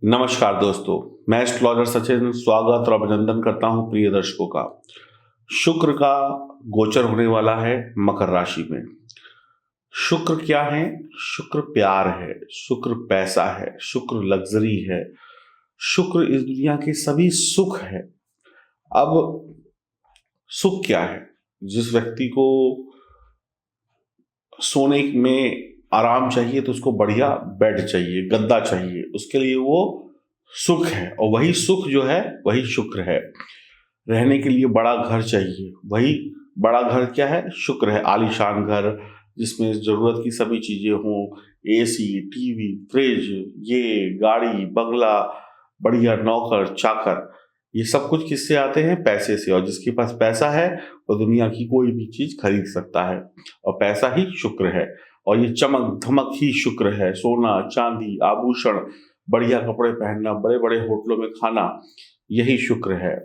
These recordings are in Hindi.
नमस्कार दोस्तों, मैं एस्ट्रोलॉजर सचिन स्वागत और अभिनंदन करता हूं प्रिय दर्शकों का। शुक्र का गोचर होने वाला है मकर राशि में। शुक्र क्या है? शुक्र प्यार है, शुक्र पैसा है, शुक्र लग्जरी है, शुक्र इस दुनिया के सभी सुख है। अब सुख क्या है? जिस व्यक्ति को सोने में आराम चाहिए तो उसको बढ़िया बेड चाहिए, गद्दा चाहिए, उसके लिए वो सुख है। और वही सुख जो है वही शुक्र है। रहने के लिए बड़ा घर चाहिए, वही बड़ा घर क्या है? शुक्र है। आलीशान घर जिसमें जरूरत की सभी चीजें हों, एसी, टीवी, फ्रिज, ये गाड़ी, बंगला, बढ़िया नौकर चाकर, ये सब कुछ किससे आते हैं? पैसे से। और जिसके पास पैसा है वो दुनिया की कोई भी चीज खरीद सकता है, और पैसा ही शुक्र है। और ये चमक धमक ही शुक्र है। सोना चांदी आभूषण, बढ़िया कपड़े पहनना, बड़े बड़े होटलों में खाना, यही शुक्र है।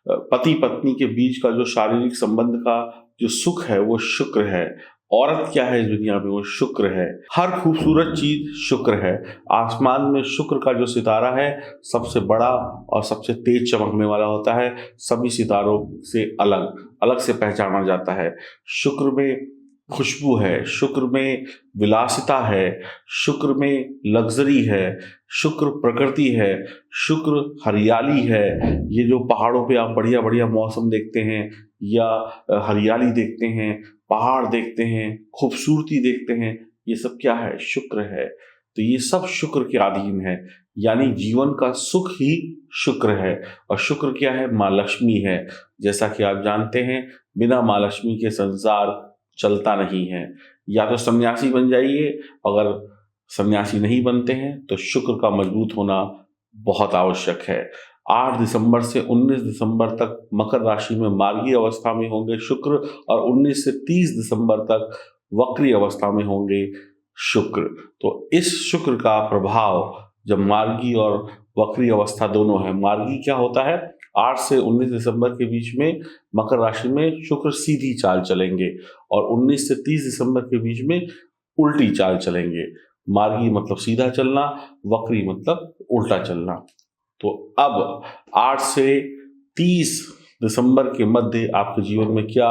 पति पत्नी के बीच का जो शारीरिक संबंध का जो सुख है वो शुक्र है। औरत क्या है इस दुनिया में? वो शुक्र है। हर खूबसूरत चीज शुक्र है। आसमान में शुक्र का जो सितारा है सबसे बड़ा और सबसे तेज चमकने वाला होता है, सभी सितारों से अलग अलग से पहचाना जाता है। शुक्र में खुशबू है, शुक्र में विलासिता है, शुक्र में लग्जरी है, शुक्र प्रकृति है, शुक्र हरियाली है। ये जो पहाड़ों पे आप बढ़िया बढ़िया मौसम देखते हैं या हरियाली देखते हैं, पहाड़ देखते हैं, खूबसूरती देखते हैं, ये सब क्या है? शुक्र है। तो ये सब शुक्र के अधीन है, यानी जीवन का सुख ही शुक्र है। और शुक्र क्या है? माँ लक्ष्मी है। जैसा कि आप जानते हैं, बिना माँ लक्ष्मी के संसार चलता नहीं है। या तो सन्यासी बन जाइए, अगर सन्यासी नहीं बनते हैं तो शुक्र का मजबूत होना बहुत आवश्यक है। 8 दिसंबर से 19 दिसंबर तक मकर राशि में मार्गी अवस्था में होंगे शुक्र, और 19 से 30 दिसंबर तक वक्री अवस्था में होंगे शुक्र। तो इस शुक्र का प्रभाव जब मार्गी और वक्री अवस्था दोनों है, मार्गी क्या होता है? 8 से 19 दिसंबर के बीच में मकर राशि में शुक्र सीधी चाल चलेंगे, और 19 से 30 दिसंबर के बीच में उल्टी चाल चलेंगे। मार्गी मतलब सीधा चलना, वक्री मतलब उल्टा चलना। तो अब 8 से 30 दिसंबर के मध्य आपके जीवन में क्या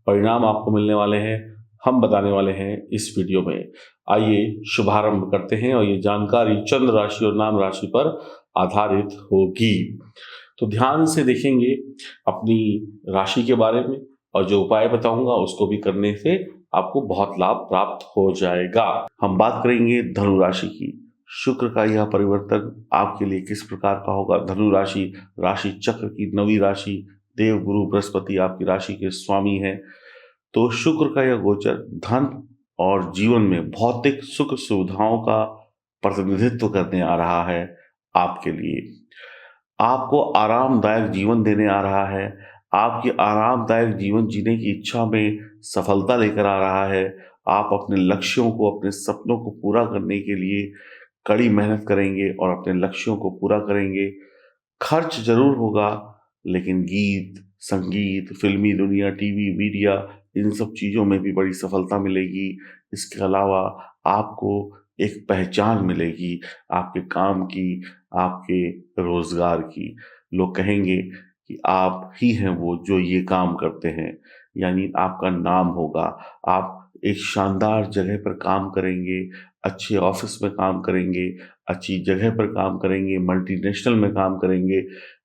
परिणाम आपको मिलने वाले हैं, हम बताने वाले हैं इस वीडियो में। आइए शुभारंभ करते हैं, और ये जानकारी चंद्र राशि और नाम राशि पर आधारित होगी। तो ध्यान से देखेंगे अपनी राशि के बारे में, और जो उपाय बताऊंगा उसको भी करने से आपको बहुत लाभ प्राप्त हो जाएगा। हम बात करेंगे धनु राशि की। शुक्र का यह परिवर्तन आपके लिए किस प्रकार का होगा? धनु राशि राशि चक्र की 9वीं राशि, देव गुरु बृहस्पति आपकी राशि के स्वामी है। तो शुक्र का यह गोचर धन और जीवन में भौतिक सुख सुविधाओं का प्रतिनिधित्व करने आ रहा है। आपके लिए आपको आरामदायक जीवन देने आ रहा है। आपकी आरामदायक जीवन जीने की इच्छा में सफलता लेकर आ रहा है। आप अपने लक्ष्यों को, अपने सपनों को पूरा करने के लिए कड़ी मेहनत करेंगे और अपने लक्ष्यों को पूरा करेंगे। खर्च जरूर होगा, लेकिन गीत संगीत, फिल्मी दुनिया, टीवी मीडिया, इन सब चीज़ों में भी बड़ी सफलता मिलेगी। इसके अलावा आपको एक पहचान मिलेगी आपके काम की, आपके रोजगार की। लोग कहेंगे कि आप ही हैं वो जो ये काम करते हैं, यानी आपका नाम होगा। आप एक शानदार जगह पर काम करेंगे, अच्छे ऑफिस में काम करेंगे, अच्छी जगह पर काम करेंगे, मल्टीनेशनल में काम करेंगे,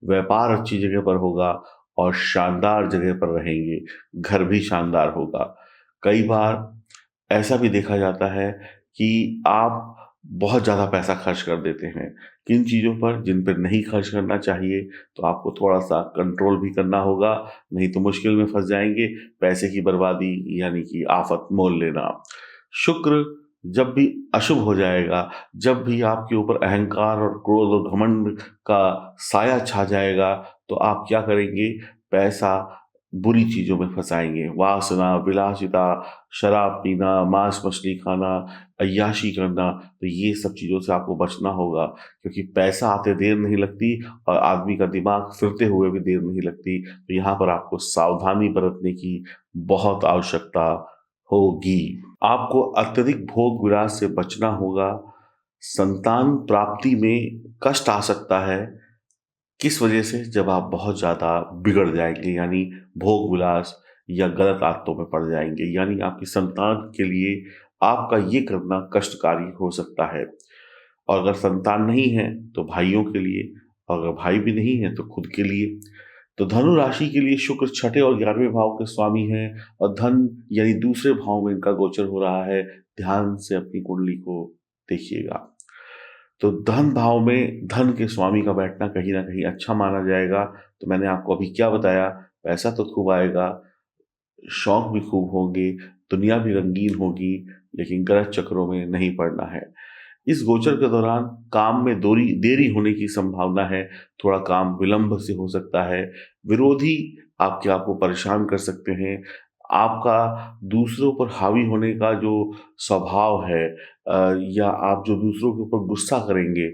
व्यापार अच्छी जगह पर होगा और शानदार जगह पर रहेंगे। घर भी शानदार होगा। कई बार ऐसा भी देखा जाता है कि आप बहुत ज़्यादा पैसा खर्च कर देते हैं किन चीज़ों पर जिन पर नहीं खर्च करना चाहिए। तो आपको थोड़ा सा कंट्रोल भी करना होगा, नहीं तो मुश्किल में फंस जाएंगे। पैसे की बर्बादी यानी कि आफत मोल लेना। शुक्र जब भी अशुभ हो जाएगा, जब भी आपके ऊपर अहंकार और क्रोध और घमंड का साया छा जाएगा, तो आप क्या करेंगे? पैसा बुरी चीजों में फंसाएंगे। वासना, विलासिता, शराब पीना, मांस मछली खाना, अय्याशी करना, तो ये सब चीजों से आपको बचना होगा, क्योंकि पैसा आते देर नहीं लगती और आदमी का दिमाग फिरते हुए भी देर नहीं लगती। तो यहाँ पर आपको सावधानी बरतने की बहुत आवश्यकता होगी। आपको अत्यधिक भोग विलास से बचना होगा। संतान प्राप्ति में कष्ट आ सकता है किस वजह से, जब आप बहुत ज़्यादा बिगड़ जाएंगे, यानी भोग विलास या गलत आदतों में पड़ जाएंगे, यानी आपकी संतान के लिए आपका ये करना कष्टकारी हो सकता है। और अगर संतान नहीं है तो भाइयों के लिए, और अगर भाई भी नहीं है तो खुद के लिए। तो धनु राशि के लिए शुक्र छठे और 11वें भाव के स्वामी हैं, और धन यानी दूसरे भाव में इनका गोचर हो रहा है। ध्यान से अपनी कुंडली को देखिएगा। तो धन भाव में धन के स्वामी का बैठना कहीं ना कहीं अच्छा माना जाएगा। तो मैंने आपको अभी क्या बताया, पैसा तो खूब आएगा, शौक भी खूब होंगे, दुनिया भी रंगीन होगी, लेकिन गलत चक्रों में नहीं पड़ना है। इस गोचर के दौरान काम में देरी होने की संभावना है, थोड़ा काम विलंब से हो सकता है, विरोधी आपको परेशान कर सकते हैं। आपका दूसरों पर हावी होने का जो स्वभाव है, या आप जो दूसरों के ऊपर गुस्सा करेंगे,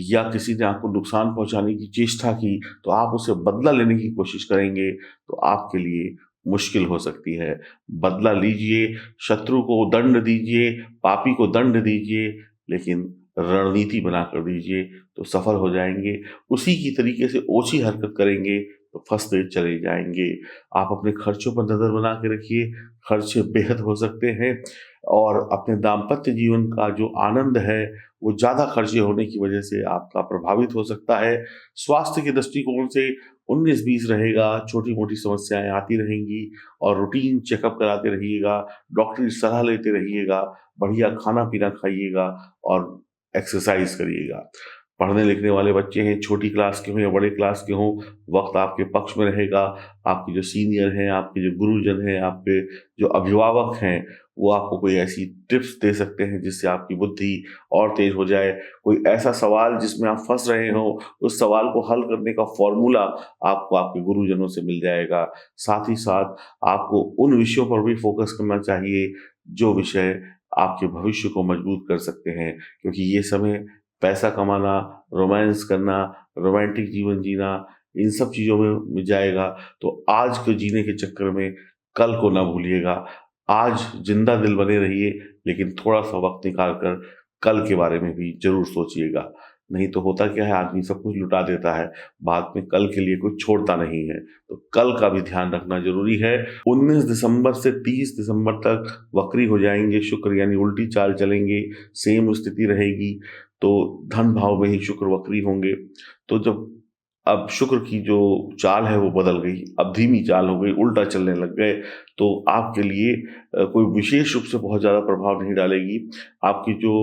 या किसी ने आपको नुकसान पहुंचाने की चेष्टा की तो आप उसे बदला लेने की कोशिश करेंगे, तो आपके लिए मुश्किल हो सकती है। बदला लीजिए, शत्रु को दंड दीजिए, पापी को दंड दीजिए, लेकिन रणनीति बनाकर दीजिए तो सफल हो जाएंगे। उसी की तरीके से ओछी हरकत करेंगे तो फंसते चले जाएंगे। आप अपने खर्चों पर नजर बना के रखिए, खर्चे बेहद हो सकते हैं, और अपने दाम्पत्य जीवन का जो आनंद है वो ज़्यादा खर्चे होने की वजह से आपका प्रभावित हो सकता है। स्वास्थ्य के दृष्टिकोण से 19-20 रहेगा, छोटी मोटी समस्याएं आती रहेंगी, और रूटीन चेकअप कराते रहिएगा, डॉक्टरी सलाह लेते रहिएगा, बढ़िया खाना पीना खाइएगा और एक्सरसाइज करिएगा। पढ़ने लिखने वाले बच्चे हैं, छोटी क्लास के हों या बड़े क्लास के हों, वक्त आपके पक्ष में रहेगा। आपके जो सीनियर हैं, आपके जो गुरुजन हैं, आपके जो अभिभावक हैं, वो आपको कोई ऐसी टिप्स दे सकते हैं जिससे आपकी बुद्धि और तेज हो जाए। कोई ऐसा सवाल जिसमें आप फंस रहे हो, उस सवाल को हल करने का फॉर्मूला आपको आपके गुरुजनों से मिल जाएगा। साथ ही साथ आपको उन विषयों पर भी फोकस करना चाहिए जो विषय आपके भविष्य को मजबूत कर सकते हैं, क्योंकि ये समय पैसा कमाना, रोमांस करना, रोमांटिक जीवन जीना, इन सब चीज़ों में जाएगा। तो आज को जीने के चक्कर में कल को ना भूलिएगा। आज जिंदा दिल बने रहिए, लेकिन थोड़ा सा वक्त निकाल कर कल के बारे में भी जरूर सोचिएगा। नहीं तो होता क्या है, आदमी सब कुछ लुटा देता है, बाद में कल के लिए कुछ छोड़ता नहीं है। तो कल का भी ध्यान रखना जरूरी है। 19 दिसंबर से 30 दिसंबर तक वक्री हो जाएंगे शुक्र, यानी उल्टी चाल चलेंगे, सेम स्थिति रहेगी। तो धन भाव में ही शुक्र वक्री होंगे। तो जब अब शुक्र की जो चाल है वो बदल गई, अब धीमी चाल हो गई, उल्टा चलने लग गए, तो आपके लिए कोई विशेष रूप से बहुत ज़्यादा प्रभाव नहीं डालेगी। आपकी जो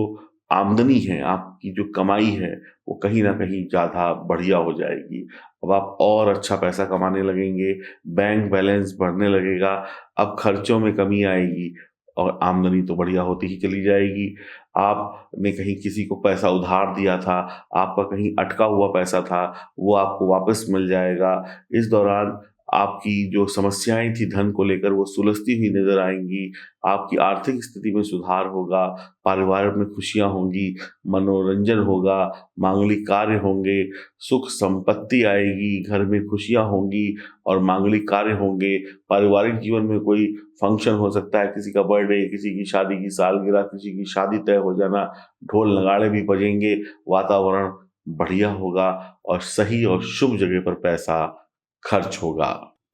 आमदनी है, आपकी जो कमाई है, वो कहीं ना कहीं ज़्यादा बढ़िया हो जाएगी। अब आप और अच्छा पैसा कमाने लगेंगे, बैंक बैलेंस बढ़ने लगेगा, अब खर्चों में कमी आएगी, और आमदनी तो बढ़िया होती ही चली जाएगी। आपने कहीं किसी को पैसा उधार दिया था, आपका कहीं अटका हुआ पैसा था, वो आपको वापस मिल जाएगा। इस दौरान आपकी जो समस्याएं थी धन को लेकर, वो सुलझती हुई नजर आएंगी। आपकी आर्थिक स्थिति में सुधार होगा, परिवार में खुशियां होंगी, मनोरंजन होगा, मांगलिक कार्य होंगे, सुख संपत्ति आएगी, घर में खुशियां होंगी और मांगलिक कार्य होंगे। पारिवारिक जीवन में कोई फंक्शन हो सकता है, किसी का बर्थडे, किसी की शादी की सालगिरह, किसी की शादी तय हो जाना, ढोल नगाड़े भी बजेंगे, वातावरण बढ़िया होगा, और सही और शुभ जगह पर पैसा खर्च होगा।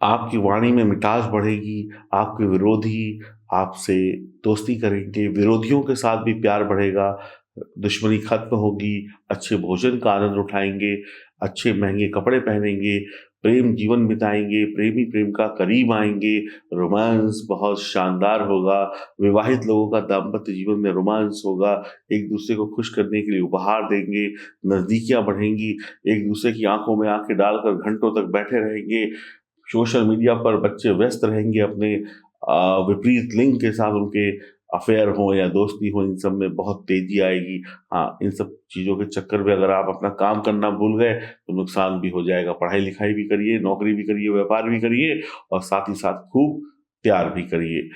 आपकी वाणी में मिठास बढ़ेगी, आपके विरोधी आपसे दोस्ती करेंगे, विरोधियों के साथ भी प्यार बढ़ेगा, दुश्मनी खत्म होगी, अच्छे भोजन का आनंद उठाएंगे, अच्छे महंगे कपड़े पहनेंगे, प्रेम जीवन बिताएंगे, प्रेमी प्रेम का करीब आएंगे, रोमांस बहुत शानदार होगा। विवाहित लोगों का दाम्पत्य जीवन में रोमांस होगा, एक दूसरे को खुश करने के लिए उपहार देंगे, नजदीकियां बढ़ेंगी, एक दूसरे की आंखों में आंखें डालकर घंटों तक बैठे रहेंगे। सोशल मीडिया पर बच्चे व्यस्त रहेंगे अपने विपरीत लिंग के साथ, उनके अफेयर हो या दोस्ती हो, इन सब में बहुत तेजी आएगी। हाँ, इन सब चीज़ों के चक्कर में अगर आप अपना काम करना भूल गए तो नुकसान भी हो जाएगा। पढ़ाई लिखाई भी करिए, नौकरी भी करिए, व्यापार भी करिए, और साथ ही साथ खूब प्यार भी करिए।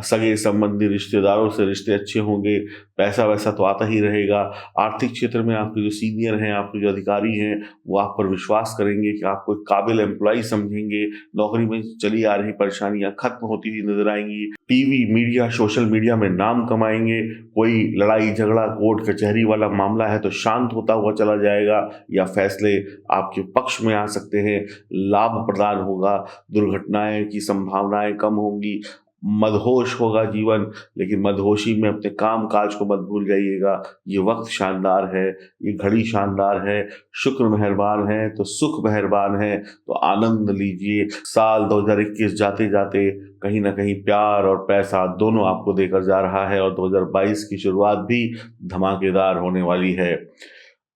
सगे संबंधी रिश्तेदारों से रिश्ते अच्छे होंगे, पैसा वैसा तो आता ही रहेगा। आर्थिक क्षेत्र में आपके जो सीनियर हैं, आपके जो अधिकारी हैं, वो आप पर विश्वास करेंगे कि आपको एक काबिल एम्प्लॉय समझेंगे। नौकरी में चली आ रही परेशानियां खत्म होती हुई नजर आएंगी। टीवी, मीडिया, सोशल मीडिया में नाम कमाएंगे। कोई लड़ाई झगड़ा, कोर्ट कचहरी वाला मामला है तो शांत होता हुआ चला जाएगा, या फैसले आपके पक्ष में आ सकते हैं, लाभ प्रदान होगा, दुर्घटनाएं की संभावनाएं कम होंगी। मदहोश होगा जीवन, लेकिन मदहोशी में अपने काम काज को मत भूल जाइएगा। ये वक्त शानदार है, ये घड़ी शानदार है। शुक्र मेहरबान है तो सुख मेहरबान है, तो आनंद लीजिए। साल 2021 जाते जाते कहीं ना कहीं प्यार और पैसा दोनों आपको देकर जा रहा है, और 2022 की शुरुआत भी धमाकेदार होने वाली है।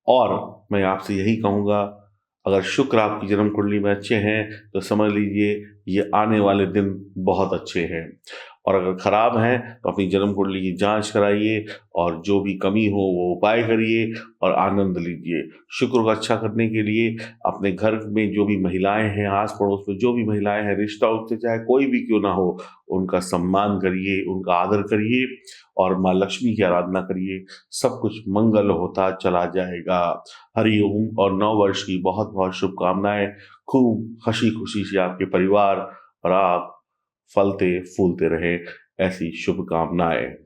और मैं आपसे यही कहूँगा, अगर शुक्र आपकी जन्म कुंडली में अच्छे हैं तो समझ लीजिए ये आने वाले दिन बहुत अच्छे हैं, और अगर खराब हैं तो अपनी जन्म कुंडली की जांच कराइए, और जो भी कमी हो वो उपाय करिए और आनंद लीजिए। शुक्र को अच्छा करने के लिए अपने घर में जो भी महिलाएं हैं, आस पड़ोस में जो भी महिलाएं हैं, रिश्ता उनसे चाहे कोई भी क्यों ना हो, उनका सम्मान करिए, उनका आदर करिए, और माँ लक्ष्मी की आराधना करिए। सब कुछ मंगल होता चला जाएगा। हरि ओम, और 9 वर्ष की बहुत बहुत शुभकामनाएं। खूब हंसी खुशी से आपके परिवार और आप फलते फूलते रहे, ऐसी शुभकामनाएं।